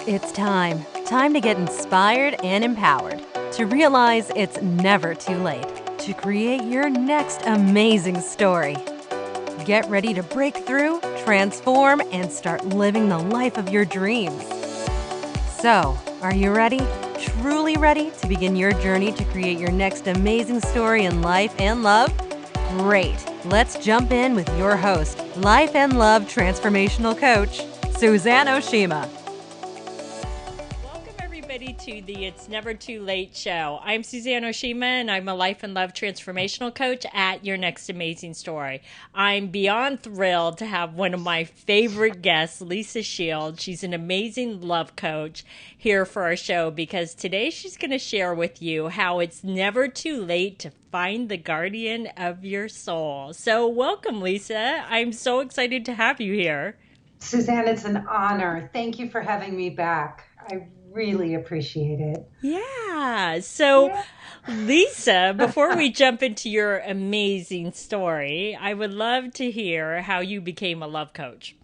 It's time. Time to get inspired and empowered. To realize it's never too late to create your next amazing story. Get ready to break through, transform, and start living the life of your dreams. So, are you ready? Truly ready to begin your journey to create your next amazing story in life and love? Great. Let's jump in with your host, Life and Love Transformational Coach, Suzanne Oshima. Welcome, everybody, to the It's Never Too Late show. I'm Suzanne Oshima, and I'm a Life and Love Transformational Coach at Your Next Amazing Story. I'm beyond thrilled to have one of my favorite guests, Lisa Shields. She's an amazing love coach here for our show because today she's going to share with you how it's never too late to find the guardian of your soul. So welcome, Lisa. I'm so excited to have you here. Suzanne, it's an honor. Thank you for having me back. I really appreciate it. Yeah. So, Lisa, before we jump into your amazing story, I would love to hear how you became a love coach.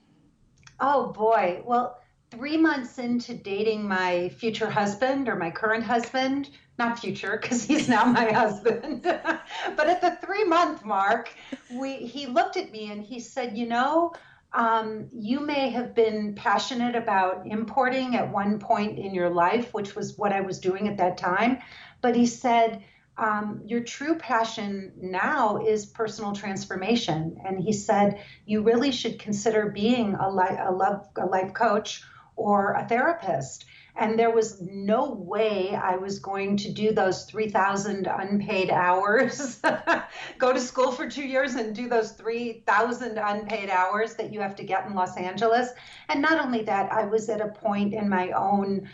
Oh boy. Well, 3 months into dating my future husband or my current husband, not future because he's now my husband, but at the 3 month mark, he looked at me and he said, you may have been passionate about importing at one point in your life, which was what I was doing at that time. But he said, your true passion now is personal transformation. And he said, you really should consider being a life coach or a therapist. And there was no way I was going to do those 3,000 unpaid hours, go to school for 2 years and do those 3,000 unpaid hours that you have to get in Los Angeles. And not only that, I was at a point in my own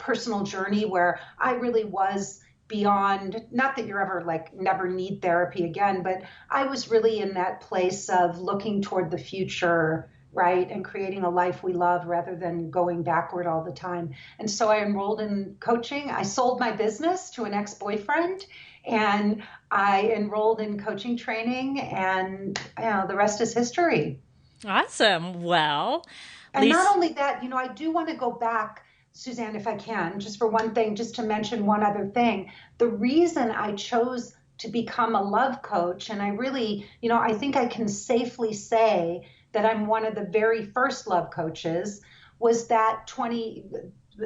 personal journey where I really was beyond, not that you're ever never need therapy again, but I was really in that place of looking toward the future, right? And creating a life we love rather than going backward all the time. And so I enrolled in coaching. I sold my business to an ex-boyfriend and I enrolled in coaching training, and the rest is history. Awesome. Well, and not only that, I do want to go back, Suzanne, if I can, just for one thing, just to mention one other thing. The reason I chose to become a love coach, and I really, I think I can safely say that I'm one of the very first love coaches, was that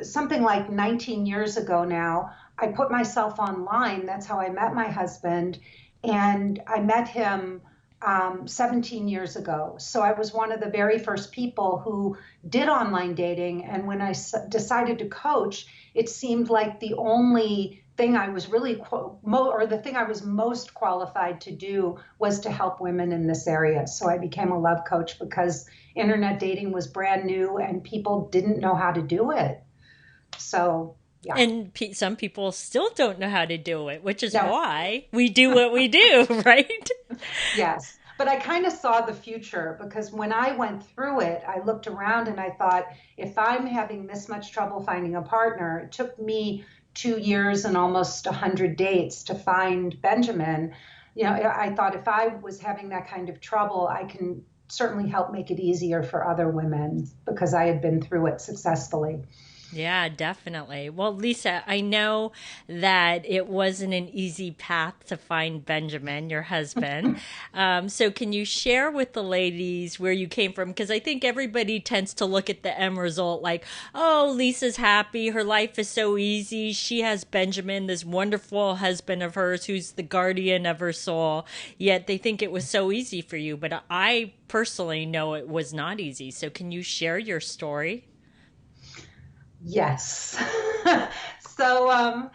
something like 19 years ago now, I put myself online. That's how I met my husband. And I met him 17 years ago. So I was one of the very first people who did online dating. And when I decided to coach, it seemed like the only thing I was really, the thing I was most qualified to do was to help women in this area. So I became a love coach because internet dating was brand new and people didn't know how to do it. So, yeah. And some people still don't know how to do it, which is why we do what we do, right? Yes. But I kind of saw the future because when I went through it, I looked around and I thought, if I'm having this much trouble finding a partner, it took me 2 years and almost 100 dates to find Benjamin. I thought if I was having that kind of trouble, I can certainly help make it easier for other women because I had been through it successfully. Yeah, definitely. Well, Lisa, I know that it wasn't an easy path to find Benjamin, your husband. So can you share with the ladies where you came from? Because I think everybody tends to look at the end result like, oh, Lisa's happy. Her life is so easy. She has Benjamin, this wonderful husband of hers who's the guardian of her soul. Yet they think it was so easy for you. But I personally know it was not easy. So can you share your story? Yes. So,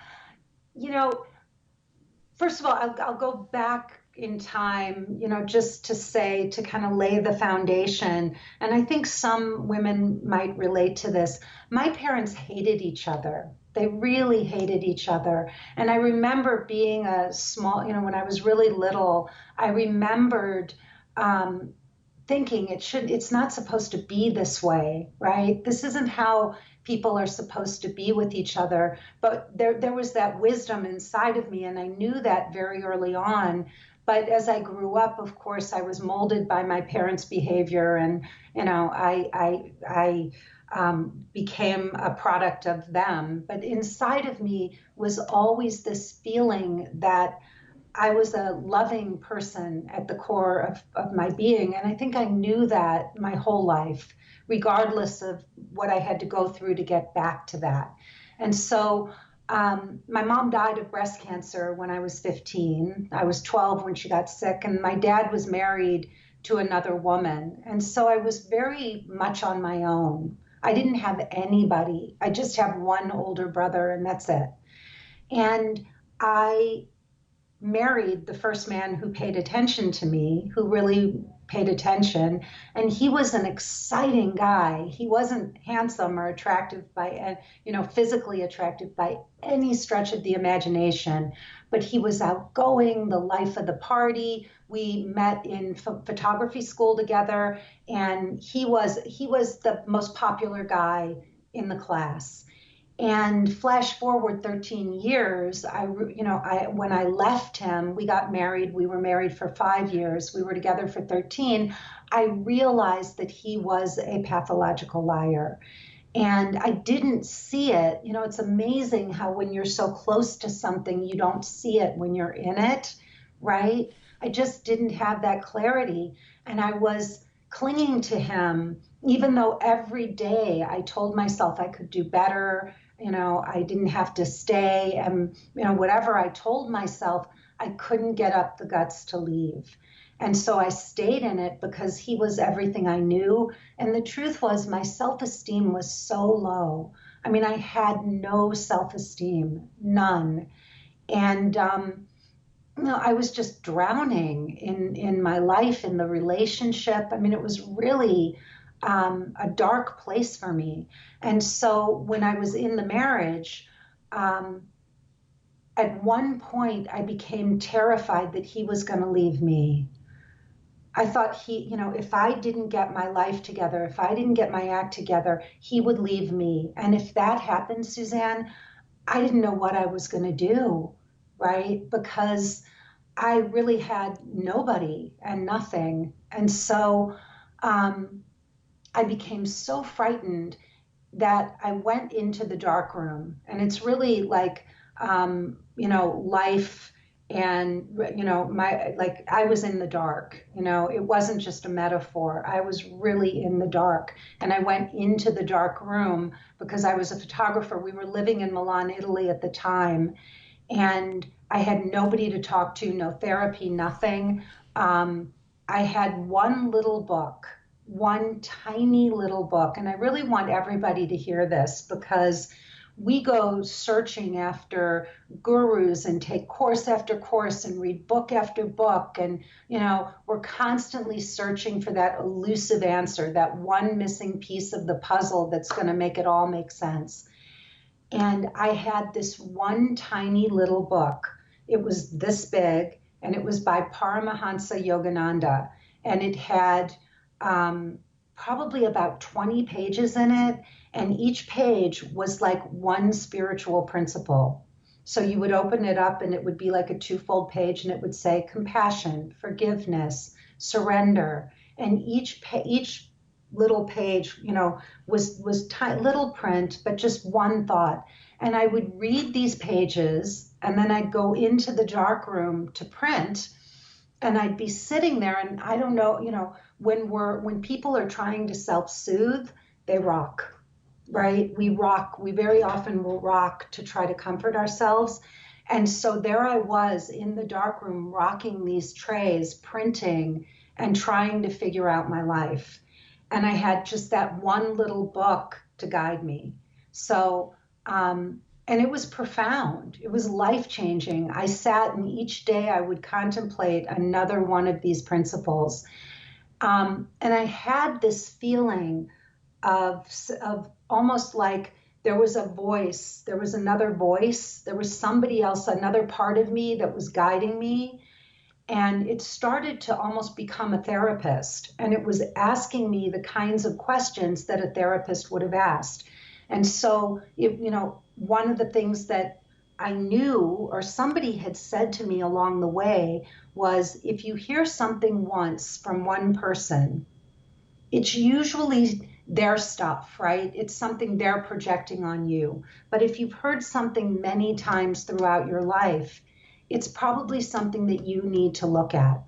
first of all, I'll go back in time, just to kind of lay the foundation. And I think some women might relate to this. My parents hated each other. They really hated each other. And I remember being a small, when I was really little, I remembered thinking it's not supposed to be this way, right? This isn't how people are supposed to be with each other. But there was that wisdom inside of me, and I knew that very early on But as I grew up, of course, I was molded by my parents' behavior, and I became a product of them. But inside of me was always this feeling that I was a loving person at the core of my being. And I think I knew that my whole life, regardless of what I had to go through to get back to that. And so my mom died of breast cancer when I was 15. I was 12 when she got sick, and my dad was married to another woman. And so I was very much on my own. I didn't have anybody. I just have one older brother, and that's it. And I married the first man who paid attention to me, who really paid attention. And he was an exciting guy. He wasn't handsome or attractive by, physically attractive by any stretch of the imagination, but he was outgoing, the life of the party. We met in photography school together, and he was the most popular guy in the class. And flash forward 13 years, when I left him, we got married. We were married for 5 years. We were together for 13. I realized that he was a pathological liar. And I didn't see it. It's amazing how when you're so close to something, you don't see it when you're in it, right? I just didn't have that clarity. And I was clinging to him, even though every day I told myself I could do better. I didn't have to stay, and whatever I told myself, I couldn't get up the guts to leave. And so I stayed in it because he was everything I knew. And the truth was, my self-esteem was so low. I mean, I had no self-esteem, none. And I was just drowning in my life, in the relationship. I mean, it was really a dark place for me. And so when I was in the marriage, at one point I became terrified that he was going to leave me. I thought if I didn't get my life together, if I didn't get my act together, he would leave me. And if that happened, Suzanne, I didn't know what I was going to do, right? Because I really had nobody and nothing. And so I became so frightened that I went into the dark room. And it's really like, life and, I was in the dark. It wasn't just a metaphor. I was really in the dark. And I went into the dark room because I was a photographer. We were living in Milan, Italy at the time. And I had nobody to talk to, no therapy, nothing. I had one little book, one tiny little book. And I really want everybody to hear this because we go searching after gurus and take course after course and read book after book. And, we're constantly searching for that elusive answer, that one missing piece of the puzzle that's going to make it all make sense. And I had this one tiny little book. It was this big, and it was by Paramahansa Yogananda. And it had probably about 20 pages in it. And each page was like one spiritual principle. So you would open it up and it would be like a twofold page, and it would say compassion, forgiveness, surrender. And each little page, was little print, but just one thought. And I would read these pages, and then I'd go into the dark room to print, and I'd be sitting there, and I don't know, when people are trying to self-soothe, they rock, right? We rock. We very often will rock to try to comfort ourselves. And so there I was in the dark room, rocking these trays, printing, and trying to figure out my life. And I had just that one little book to guide me. So, and it was profound. It was life-changing. I sat, and each day I would contemplate another one of these principles. And I had this feeling of almost like there was a voice, there was another voice, there was somebody else, another part of me that was guiding me. And it started to almost become a therapist. And it was asking me the kinds of questions that a therapist would have asked. And so, one of the things that I knew, or somebody had said to me along the way, was if you hear something once from one person, it's usually their stuff, right? It's something they're projecting on you. But if you've heard something many times throughout your life, it's probably something that you need to look at.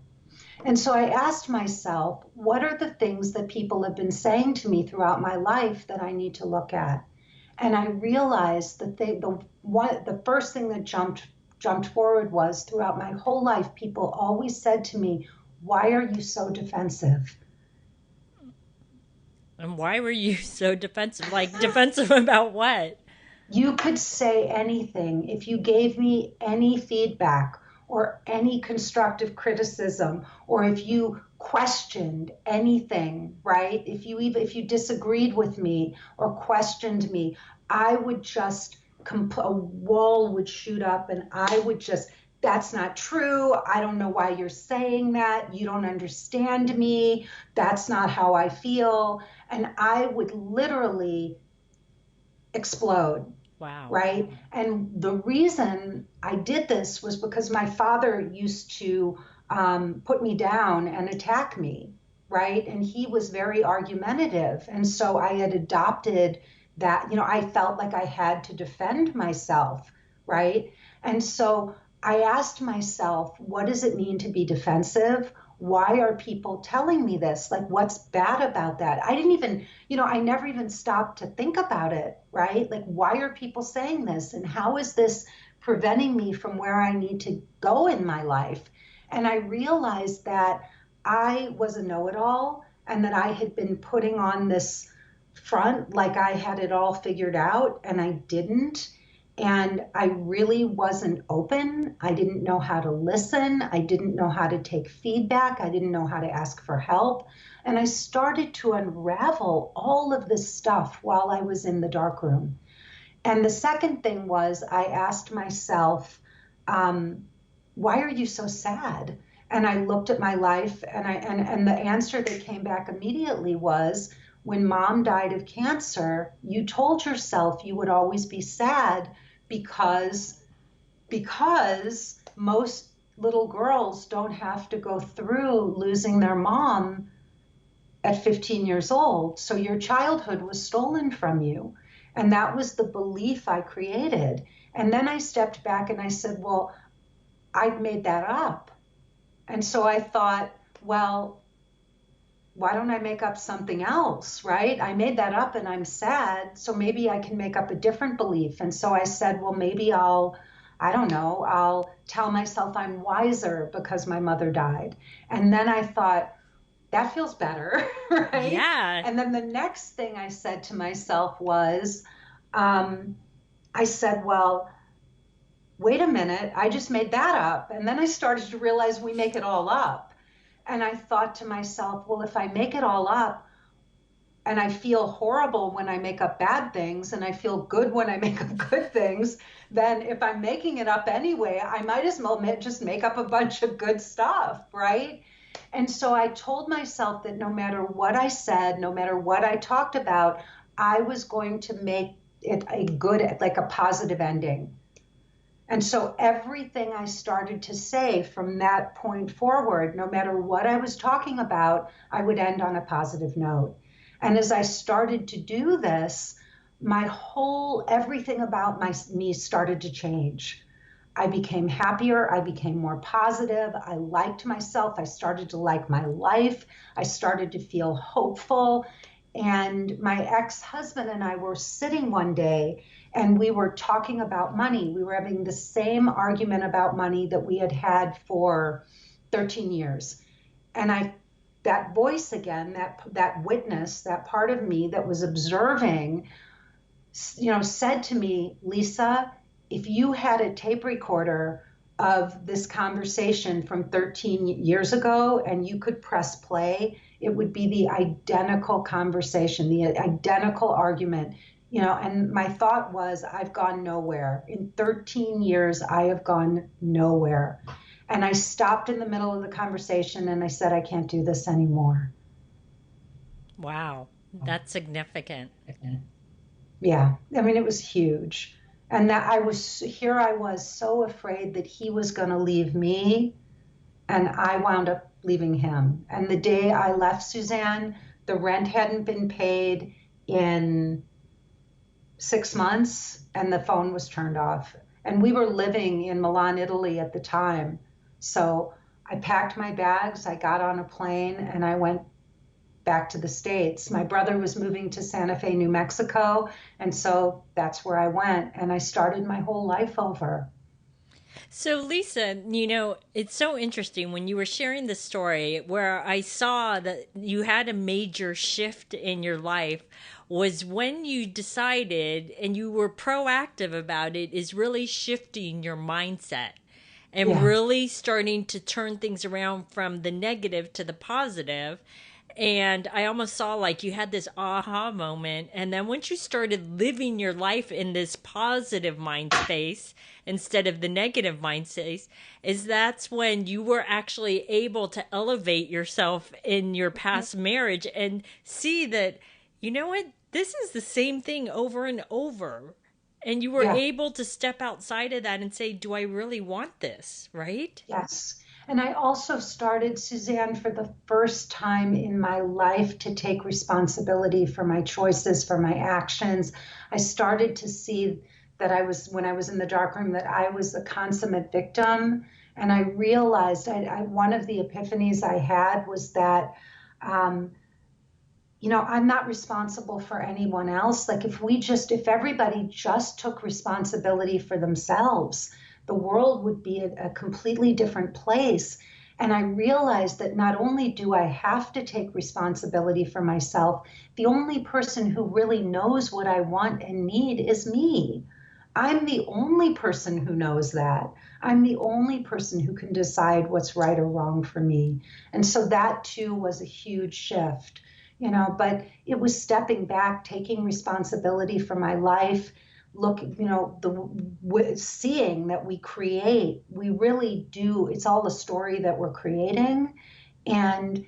And so I asked myself, what are the things that people have been saying to me throughout my life that I need to look at? And I realized that the first thing that jumped forward was throughout my whole life, people always said to me, "Why are you so defensive?" And why were you so defensive? Like, defensive about what? You could say anything. If you gave me any feedback or any constructive criticism, or if you questioned anything, right? If you disagreed with me or questioned me, I would just a wall would shoot up, and I would just, that's not true. I don't know why you're saying that. You don't understand me. That's not how I feel. And I would literally explode. Wow. Right. And the reason I did this was because my father used to put me down and attack me. Right. And he was very argumentative. And so I had adopted that, I felt like I had to defend myself. Right. And so I asked myself, what does it mean to be defensive? Why are people telling me this? Like, what's bad about that? I didn't even, I never even stopped to think about it, right? Like, why are people saying this? And how is this preventing me from where I need to go in my life? And I realized that I was a know-it-all and that I had been putting on this front like I had it all figured out, and I didn't. And I really wasn't open. I didn't know how to listen. I didn't know how to take feedback. I didn't know how to ask for help. And I started to unravel all of this stuff while I was in the darkroom. And the second thing was I asked myself, why are you so sad? And I looked at my life, and the answer that came back immediately was, when mom died of cancer, you told yourself you would always be sad because most little girls don't have to go through losing their mom at 15 years old. So your childhood was stolen from you. And that was the belief I created. And then I stepped back and I said, well, I'd made that up. And so I thought, well, why don't I make up something else, right? I made that up and I'm sad, so maybe I can make up a different belief. And so I said, well, maybe I'll tell myself I'm wiser because my mother died. And then I thought, that feels better, right? Yeah. And then the next thing I said to myself was, I said, well, wait a minute, I just made that up. And then I started to realize we make it all up. And I thought to myself, well, if I make it all up and I feel horrible when I make up bad things and I feel good when I make up good things, then if I'm making it up anyway, I might as well just make up a bunch of good stuff, right? And so I told myself that no matter what I said, no matter what I talked about, I was going to make it a good, like a positive ending. And so everything I started to say from that point forward, no matter what I was talking about, I would end on a positive note. And as I started to do this, everything about me started to change. I became happier. I became more positive. I liked myself. I started to like my life. I started to feel hopeful. And my ex-husband and I were sitting one day and we were talking about money. We were having the same argument about money that we had had for 13 years. And that voice again, that witness, that part of me that was observing, said to me, Lisa, if you had a tape recorder of this conversation from 13 years ago and you could press play, it would be the identical conversation, the identical argument. And my thought was, I've gone nowhere. In 13 years, I have gone nowhere. And I stopped in the middle of the conversation and I said, I can't do this anymore. Wow. That's significant. Yeah. I mean, it was huge. And that I was so afraid that he was going to leave me, and I wound up leaving him. And the day I left Suzanne, the rent hadn't been paid in 6 months, and the phone was turned off. And we were living in Milan, Italy at the time. So I packed my bags, I got on a plane, and I went back to the States. My brother was moving to Santa Fe, New Mexico, and so that's where I went, and I started my whole life over. So, Lisa, it's so interesting when you were sharing the story where I saw that you had a major shift in your life was when you decided and you were proactive about it, is really shifting your mindset and Yeah. really starting to turn things around from the negative to the positive. And I almost saw like you had this aha moment. And then once you started living your life in this positive mind space instead of the negative mind space, is that's when you were actually able to elevate yourself in your past marriage and see that, you know what, this is the same thing over and over. And you were Yeah. able to step outside of that and say, do I really want this? Right? Yes. And I also started, Suzanne, for the first time in my life to take responsibility for my choices, for my actions. I started to see that when I was in the darkroom, that I was a consummate victim. And I realized one of the epiphanies I had was that, um, I'm not responsible for anyone else. Like if everybody just took responsibility for themselves, the world would be a completely different place. And I realized that not only do I have to take responsibility for myself, the only person who really knows what I want and need is me. I'm the only person who knows that. I'm the only person who can decide what's right or wrong for me. And so that too was a huge shift, but it was stepping back, taking responsibility for my life, seeing that we really do, it's all a story that we're creating, and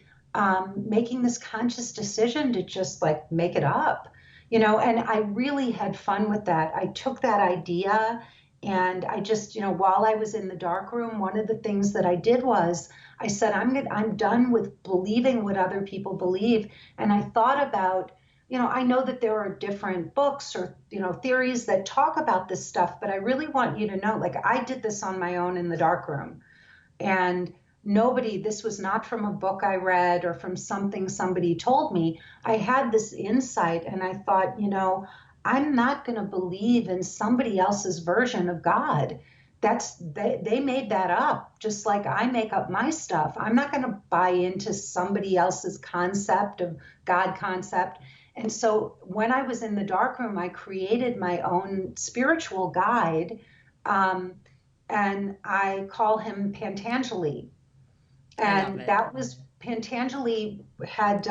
making this conscious decision to just like make it up, and I really had fun with that. I took that idea and I just, while I was in the dark room, one of the things that I did was I said, I'm done with believing what other people believe. And I thought about, I know that there are different books or, theories that talk about this stuff, but I really want you to know, like, I did this on my own in the dark room. And this was not from a book I read or from something somebody told me. I had this insight and I thought, I'm not going to believe in somebody else's version of God. They made that up, just like I make up my stuff. I'm not going to buy into somebody else's concept of God concept. And so when I was in the darkroom, I created my own spiritual guide, and I call him Pantangeli. And that was Pantangeli had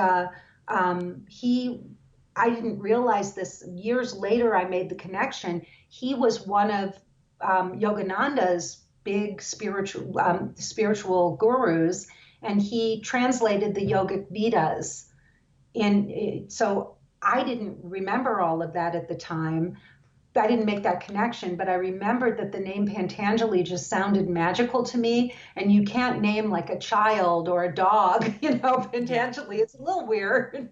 I didn't realize this years later. I made the connection. He was one of Yogananda's big spiritual gurus, and he translated the Yogic Vedas. So I didn't remember all of that at the time. I didn't make that connection, but I remembered that the name Pantangeli just sounded magical to me. And you can't name like a child or a dog, Pantangeli. It's a little weird,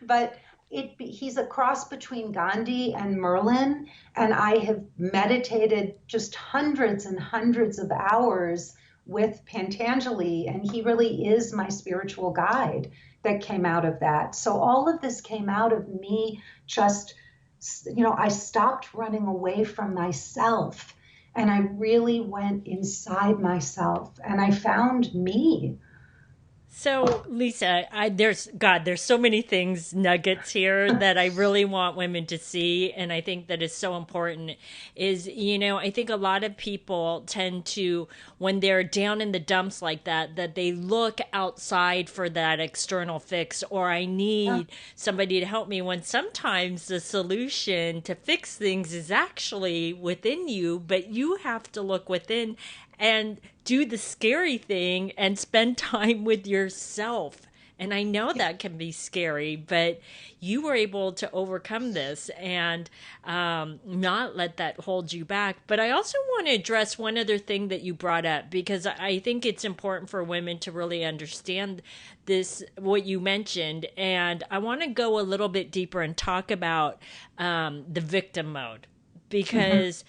but he's a cross between Gandhi and Merlin. And I have meditated just hundreds and hundreds of hours with Pantangeli, and he really is my spiritual guide that came out of that. So all of this came out of me just, I stopped running away from myself, and I really went inside myself and I found me. So, Lisa, there's so many things, nuggets here that I really want women to see. And I think that is so important is, I think a lot of people tend to, when they're down in the dumps like that they look outside for that external fix, or I need somebody to help me, when sometimes the solution to fix things is actually within you, but you have to look within and do the scary thing and spend time with yourself And I know that can be scary, but you were able to overcome this and not let that hold you back. But I also want to address one other thing that you brought up, because I think it's important for women to really understand this, what you mentioned. And I want to go a little bit deeper and talk about the victim mode, because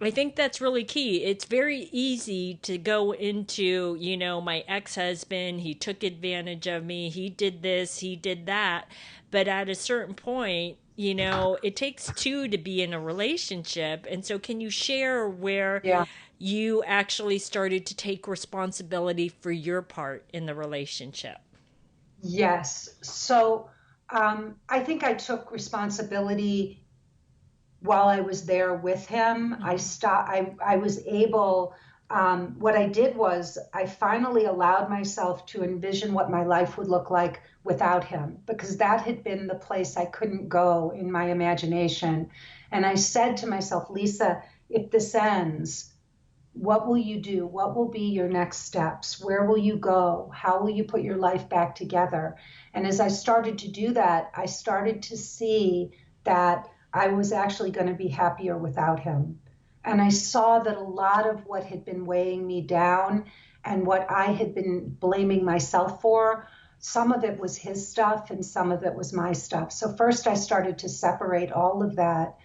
I think that's really key. It's very easy to go into, my ex-husband, he took advantage of me, he did this, he did that. But at a certain point, it takes two to be in a relationship. And so can you share where Yeah. you actually started to take responsibility for your part in the relationship? Yes. So I think I took responsibility while I was there with him. I was able, what I did was I finally allowed myself to envision what my life would look like without him, because that had been the place I couldn't go in my imagination. And I said to myself, Lisa, if this ends, what will you do? What will be your next steps? Where will you go? How will you put your life back together? And as I started to do that, I started to see that I was actually going to be happier without him. And I saw that a lot of what had been weighing me down and what I had been blaming myself for, some of it was his stuff and some of it was my stuff. So first I started to separate all of that.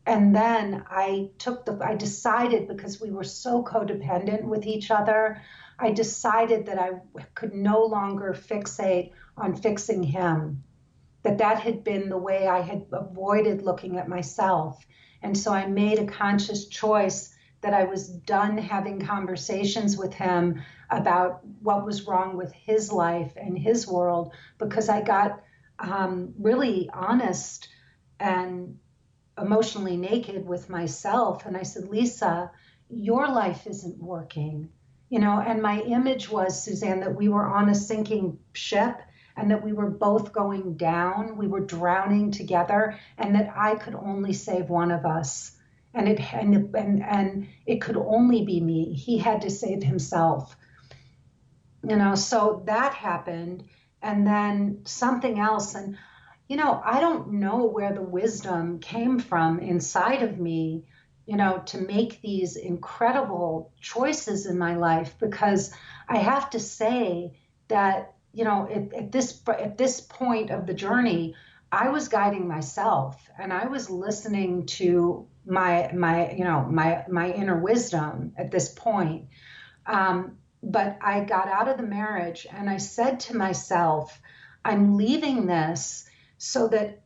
And then I decided, because we were so codependent with each other, I decided that I could no longer fixate on fixing him, that had been the way I had avoided looking at myself. And so I made a conscious choice that I was done having conversations with him about what was wrong with his life and his world, because I got really honest and emotionally naked with myself. And I said, Lisa, your life isn't working. And my image was, Suzanne, that we were on a sinking ship and that we were both going down, we were drowning together, and that I could only save one of us. And it could only be me. He had to save himself. So that happened. And then something else. And, I don't know where the wisdom came from inside of me, to make these incredible choices in my life, because I have to say that, at this point of the journey, I was guiding myself and I was listening to my inner wisdom at this point. But I got out of the marriage and I said to myself, I'm leaving this so that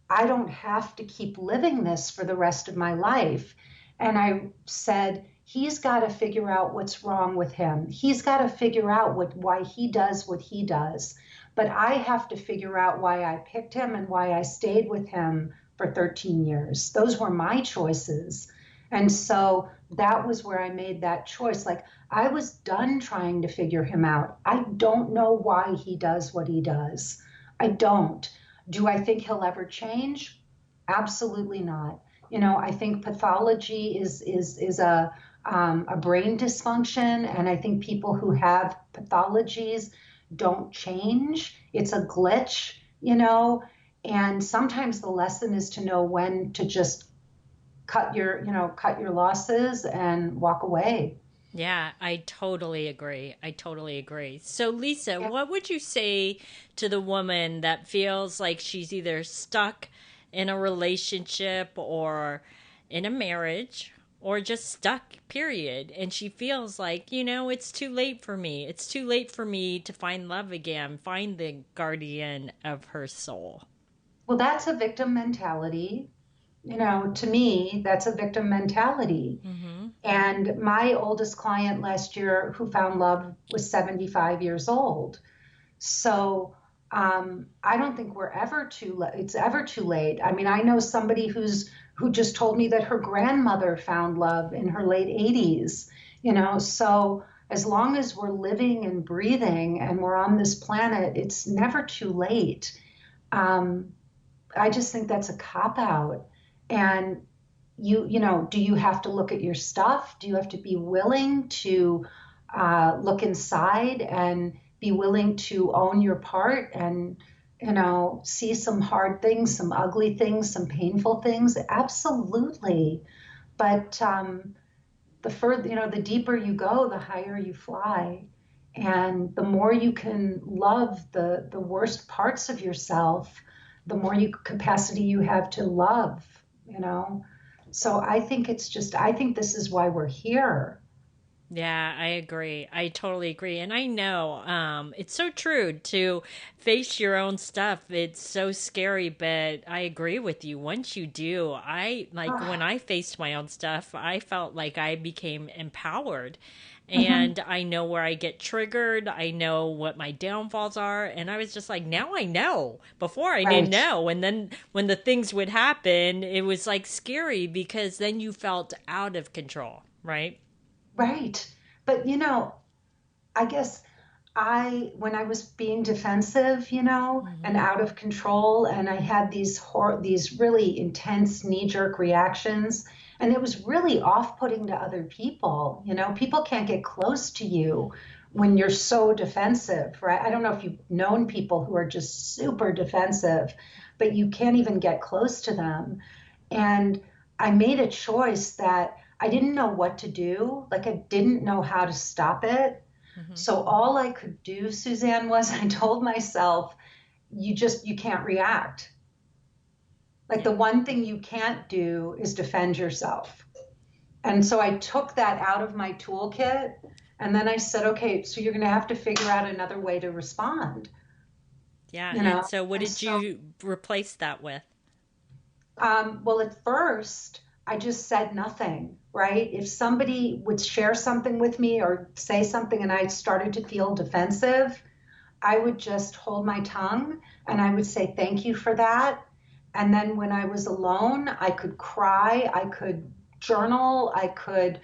I don't have to keep living this for the rest of my life. And I said, he's got to figure out what's wrong with him. He's got to figure out why he does what he does. But I have to figure out why I picked him and why I stayed with him for 13 years. Those were my choices. And so that was where I made that choice. Like, I was done trying to figure him out. I don't know why he does what he does. I don't. Do I think he'll ever change? Absolutely not. I think pathology is a brain dysfunction, and I think people who have pathologies don't change. It's a glitch, and sometimes the lesson is to know when to just cut your losses and walk away. Yeah, I totally agree. So, Lisa, what would you say to the woman that feels like she's either stuck in a relationship or in a marriage or just stuck, period, and she feels like, it's too late for me. It's too late for me to find love again, find the guardian of her soul? Well, that's a victim mentality. To me, that's a victim mentality. Mm-hmm. And my oldest client last year who found love was 75 years old. So I don't think it's ever too late. I mean, I know somebody who just told me that her grandmother found love in her late 80s, so as long as we're living and breathing and we're on this planet, it's never too late. I just think that's a cop-out. And do you have to look at your stuff? Do you have to be willing to look inside and be willing to own your part and, see some hard things, some ugly things, some painful things. Absolutely. But the further, the deeper you go, the higher you fly. And the more you can love the worst parts of yourself, the more capacity you have to love, you know. So I think this is why we're here. Yeah, I agree. I totally agree. And I know it's so true to face your own stuff. It's so scary, but I agree with you. Once you do, I like when I faced my own stuff, I felt like I became empowered. Mhm. And I know where I get triggered. I know what my downfalls are. And I was just like, now I know. Before I didn't Right, know. And then when the things would happen, it was like scary because then you felt out of control, right? right. But I guess when I was being defensive, and Hmm. out of control, and I had these really intense knee-jerk reactions, and it was really off-putting to other people. People can't get close to you when you're so defensive, right? I don't know if you've known people who are just super defensive, but you can't even get close to them. And I made a choice that I didn't know what to do. Like I didn't know how to stop it. Hmm. So all I could do, Suzanne, was I told myself, you can't react. Like the Yeah. one thing you can't do is defend yourself. And so I took that out of my toolkit. And then I said, okay, so you're going to have to figure out another way to respond, Yeah. you And know? so what And did so, you replace that with? well, at first, I just said nothing, right? If somebody would share something with me or say something and I started to feel defensive, I would just hold my tongue and I would say, thank you for that. And then when I was alone, I could cry, I could journal, I could,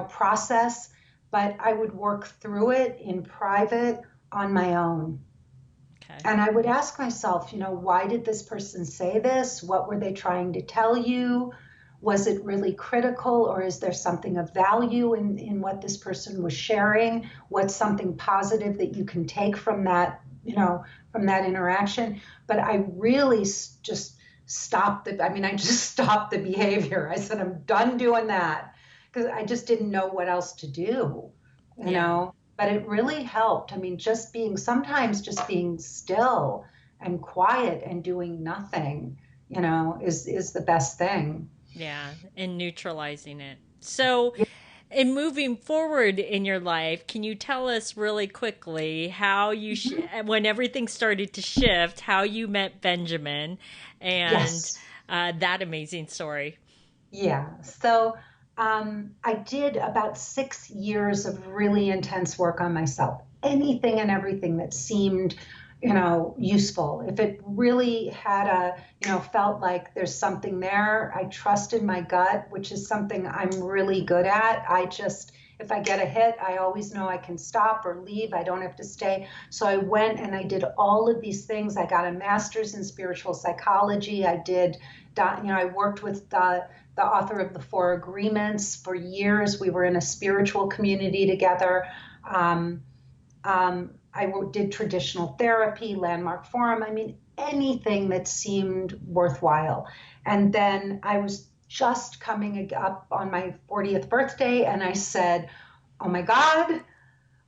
process, but I would work through it in private on my own. Okay. And I would ask myself, why did this person say this? What were they trying to tell you? Was it really critical, or is there something of value in what this person was sharing? What's something positive that you can take from that, from that interaction? But I really just I just stopped the behavior. I said, I'm done doing that because I just didn't know what else to do, you Yeah. know? But it really helped. I mean, sometimes just being still and quiet and doing nothing, is the best thing. Yeah. And neutralizing it. So, in moving forward in your life, can you tell us really quickly how when everything started to shift, how you met Benjamin and Yes. that amazing story? Yeah. So I did about 6 years of really intense work on myself. Anything and everything that seemed, useful. If it really had felt like there's something there, I trusted my gut, which is something I'm really good at. If I get a hit, I always know I can stop or leave. I don't have to stay. So I went and I did all of these things. I got a master's in spiritual psychology. I worked with the author of the Four Agreements for years. We were in a spiritual community together. Um, did traditional therapy, landmark forum. I mean, anything that seemed worthwhile. And then I was just coming up on my 40th birthday, and I said, oh my God,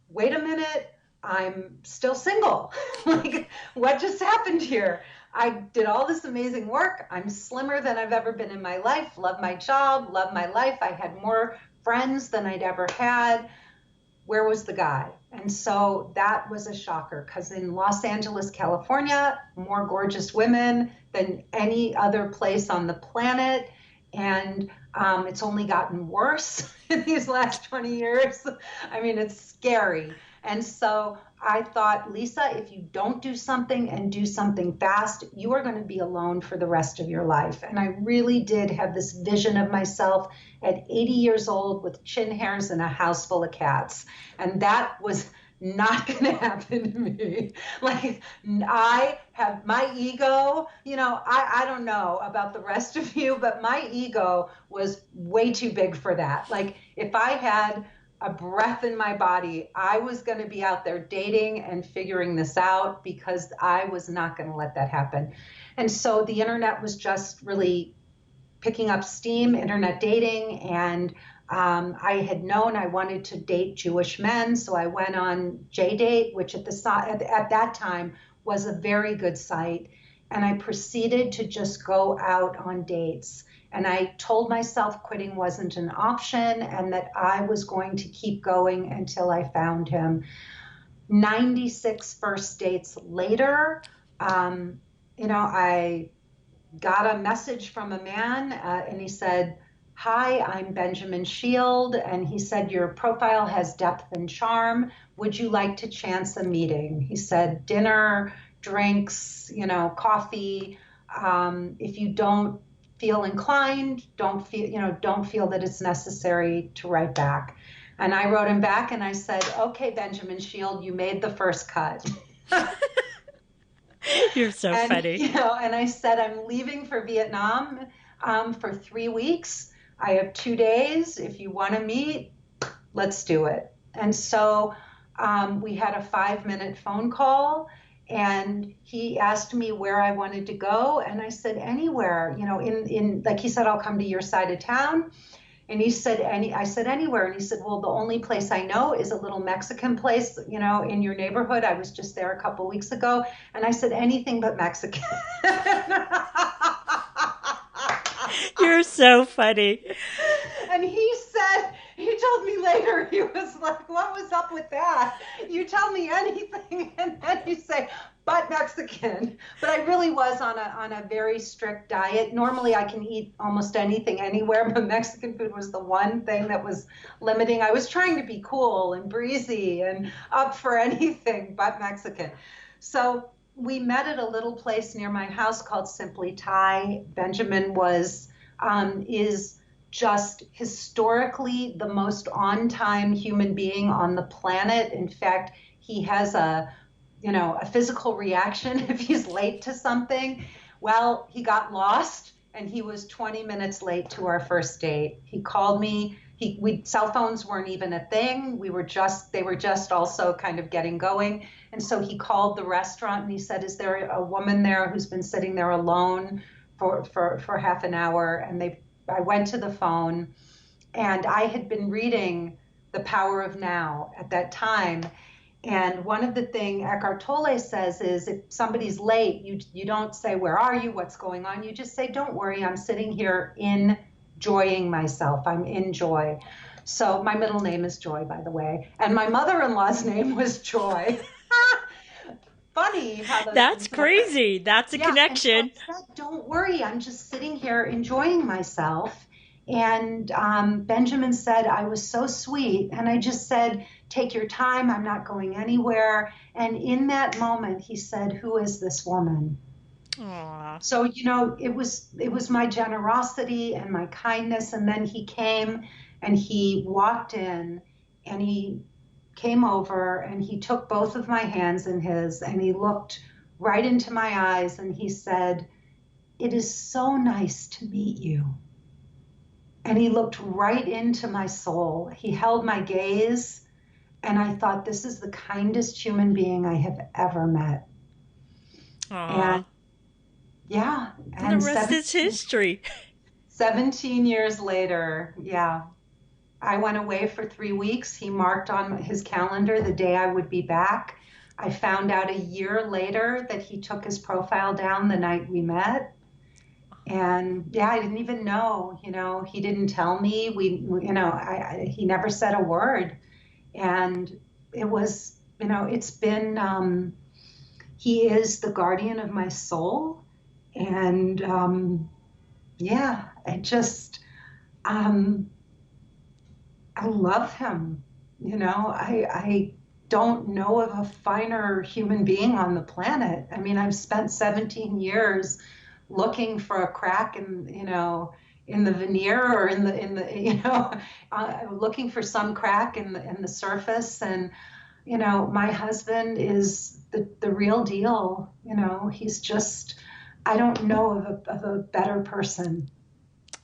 wait a minute, I'm still single. Like, what just happened here? I did all this amazing work. I'm slimmer than I've ever been in my life, love my job, love my life. I had more friends than I'd ever had. Where was the guy? And so that was a shocker because in Los Angeles, California, more gorgeous women than any other place on the planet. And it's only gotten worse in these last 20 years. I mean, it's scary. And so I thought, Lisa, if you don't do something and do something fast, you are going to be alone for the rest of your life. And I really did have this vision of myself at 80 years old with chin hairs and a house full of cats. And that was not going to happen to me. Like, I have my ego, I don't know about the rest of you, but my ego was way too big for that. Like, if I had a breath in my body. I was going to be out there dating and figuring this out because I was not going to let that happen. And so the internet was just really picking up steam, internet dating. And I had known I wanted to date Jewish men. So I went on JDate, which at that time was a very good site. And I proceeded to just go out on dates. And I told myself quitting wasn't an option and that I was going to keep going until I found him. 96 first dates later, I got a message from a man and he said, "Hi, I'm Benjamin Shield." And he said, "Your profile has depth and charm. Would you like to chance a meeting?" He said, "Dinner, drinks, coffee. If you don't feel inclined, don't feel that it's necessary to write back." And I wrote him back and I said, "Okay, Benjamin Shield, you made the first cut." You're so funny. And I said, "I'm leaving for Vietnam for 3 weeks. I have 2 days. If you want to meet, let's do it." And so we had a 5-minute phone call. And he asked me where I wanted to go. And I said, "Anywhere, like he said, I'll come to your side of town." And he said, I said, "Anywhere." And he said, "Well, the only place I know is a little Mexican place, in your neighborhood. I was just there a couple weeks ago." And I said, "Anything but Mexican." You're so funny. And he told me later, he was like, "What was up with that? You tell me anything and then you say, but Mexican." But I really was on a very strict diet. Normally I can eat almost anything anywhere, but Mexican food was the one thing that was limiting. I was trying to be cool and breezy and up for anything but Mexican. So we met at a little place near my house called Simply Thai. Benjamin is just historically the most on-time human being on the planet. In fact, he has a physical reaction if he's late to something. Well, he got lost and he was 20 minutes late to our first date. He called me. Cell phones weren't even a thing. They were just also kind of getting going. And so he called the restaurant and he said, "Is there a woman there who's been sitting there alone for half an hour?" And I went to the phone, and I had been reading The Power of Now at that time. And one of the things Eckhart Tolle says is if somebody's late, you don't say, "Where are you? What's going on?" You just say, "Don't worry, I'm sitting here enjoying myself. I'm in Joy." So my middle name is Joy, by the way. And my mother-in-law's name was Joy. Funny how that's crazy. That's a connection. So I said, "Don't worry, I'm just sitting here enjoying myself." And Benjamin said, I was so sweet. And I just said, "Take your time. I'm not going anywhere." And in that moment, he said, "Who is this woman?" Aww. So, it was my generosity and my kindness. And then he came and he walked in and he came over and he took both of my hands in his and he looked right into my eyes and he said, "It is so nice to meet you." And he looked right into my soul. He held my gaze and I thought, this is the kindest human being I have ever met. Aww. And yeah. And the rest is history. 17 years later, yeah. I went away for 3 weeks. He marked on his calendar the day I would be back. I found out a year later that he took his profile down the night we met. And yeah, I didn't even know, he didn't tell me. He never said a word. And it was, it's been, he is the guardian of my soul. And yeah, I love him. I don't know of a finer human being on the planet. I mean, I've spent 17 years looking for a crack in the veneer or in the looking for some crack in the surface. And my husband is the real deal. He's just, I don't know of a better person.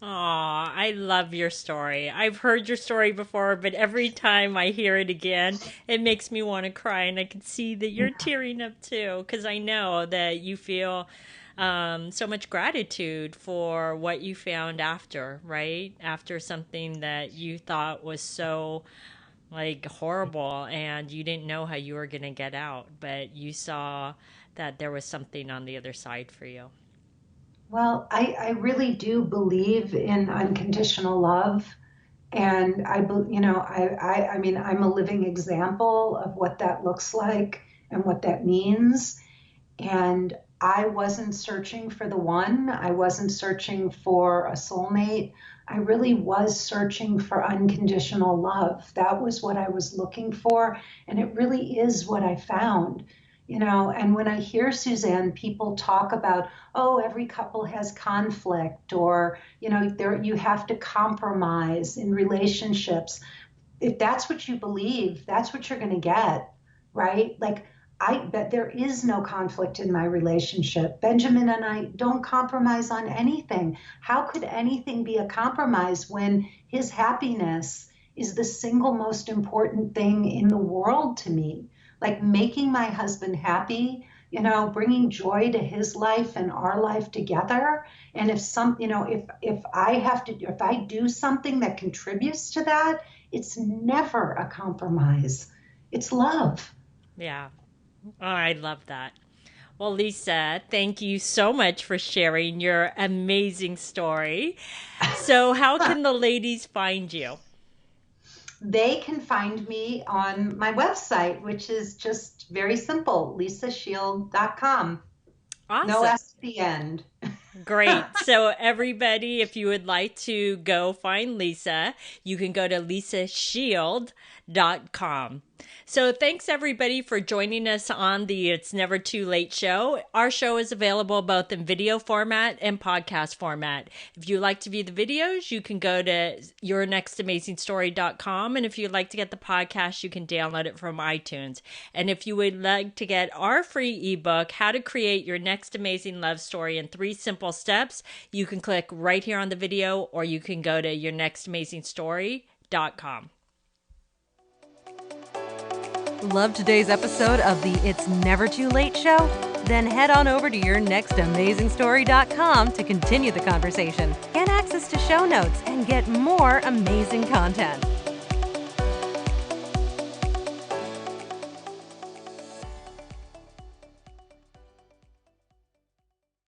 Aw, I love your story. I've heard your story before, but every time I hear it again, it makes me want to cry. And I can see that you're tearing up too, because I know that you feel so much gratitude for what you found after, right? After something that you thought was so like horrible and you didn't know how you were going to get out, but you saw that there was something on the other side for you. Well, I really do believe in unconditional love. And I mean, I'm a living example of what that looks like and what that means. And I wasn't searching for the one, I wasn't searching for a soulmate. I really was searching for unconditional love. That was what I was looking for. And it really is what I found. And when I hear, Suzanne, people talk about, oh, every couple has conflict, or, there you have to compromise in relationships. If that's what you believe, that's what you're going to get, right? Like, I bet there is no conflict in my relationship. Benjamin and I don't compromise on anything. How could anything be a compromise when his happiness is the single most important thing in the world to me? Like making my husband happy, bringing joy to his life and our life together. And if I do something that contributes to that, it's never a compromise. It's love. Yeah. Oh, I love that. Well, Lisa, thank you so much for sharing your amazing story. So, how can the ladies find you? They can find me on my website, which is just very simple, lisashield.com. Awesome. No S at the end. Great. So everybody, if you would like to go find Lisa, you can go to lisashield.com. So thanks everybody for joining us on the It's Never Too Late show. Our show is available both in video format and podcast format. If you like to view the videos, you can go to yournextamazingstory.com. And if you'd like to get the podcast, you can download it from iTunes. And if you would like to get our free ebook, How to Create Your Next Amazing Love Story in 3 Simple Steps, you can click right here on the video, or you can go to yournextamazingstory.com. Love today's episode of the It's Never Too Late show? Then head on over to yournextamazingstory.com to continue the conversation, get access to show notes, and get more amazing content.